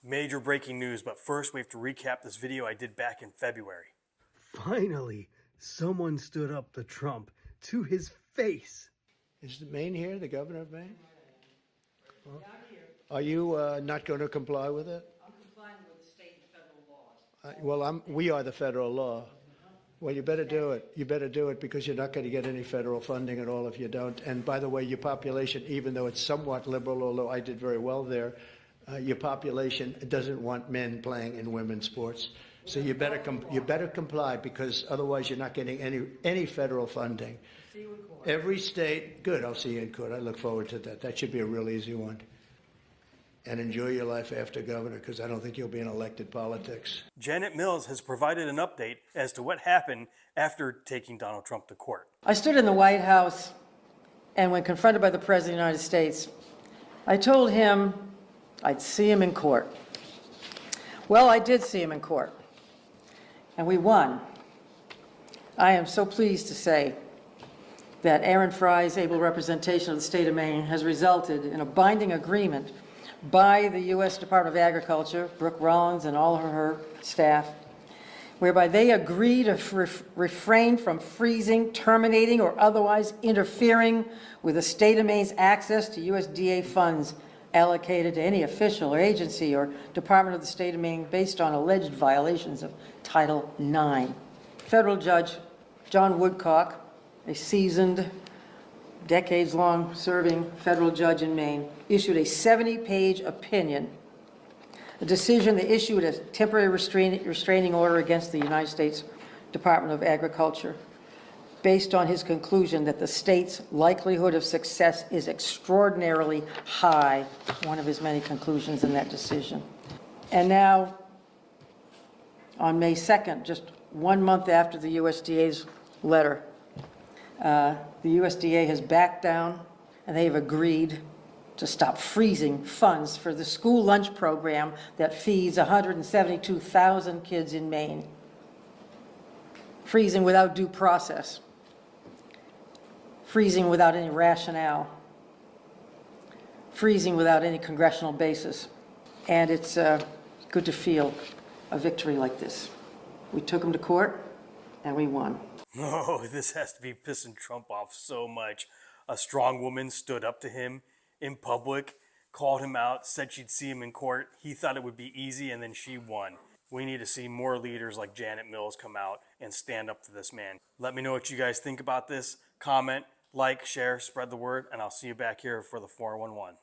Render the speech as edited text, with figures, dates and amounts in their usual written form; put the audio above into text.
Major breaking news, but first we have to recap this video I did back in February. Finally, someone stood up to Trump to his face. Is Maine here, the governor of Maine? Well, are you not going to comply with it? I'm complying with the state and federal laws. We are the federal law. Well, you better do it. You better do it because you're not going to get any federal funding at all if you don't. And by the way, your population, even though it's somewhat liberal, although I did very well there, your population doesn't want men playing in women's sports. So you better comply because otherwise you're not getting any federal funding. See you in court. Every state, good, I'll see you in court. I look forward to that. That should be a real easy one. And enjoy your life after governor, because I don't think you'll be in elected politics. Janet Mills has provided an update as to what happened after taking Donald Trump to court. I stood in the White House, and when confronted by the President of the United States, I told him I'd see him in court. Well, I did see him in court, and we won. I am so pleased to say that Aaron Fry's able representation of the state of Maine has resulted in a binding agreement by the U.S. Department of Agriculture, Brooke Rollins and all of her staff, whereby they agree to refrain from freezing, terminating, or otherwise interfering with the state of Maine's access to USDA funds allocated to any official or agency or department of the state of Maine based on alleged violations of Title IX. Federal Judge John Woodcock, a seasoned, decades-long serving federal judge in Maine, issued a 70-page opinion, a decision that issued a temporary restraining order against the United States Department of Agriculture based on his conclusion that the state's likelihood of success is extraordinarily high, one of his many conclusions in that decision. And now, on May 2nd, just 1 month after the USDA's letter, the USDA has backed down and they have agreed to stop freezing funds for the school lunch program that feeds 172,000 kids in Maine. Freezing without due process. Freezing without any rationale. Freezing without any congressional basis. And it's good to feel a victory like this. We took them to court and we won. Oh, this has to be pissing Trump off so much. A strong woman stood up to him in public, called him out, said she'd see him in court. He thought it would be easy, and then she won. We need to see more leaders like Janet Mills come out and stand up to this man. Let me know what you guys think about this. Comment, like, share, spread the word, and I'll see you back here for the 411.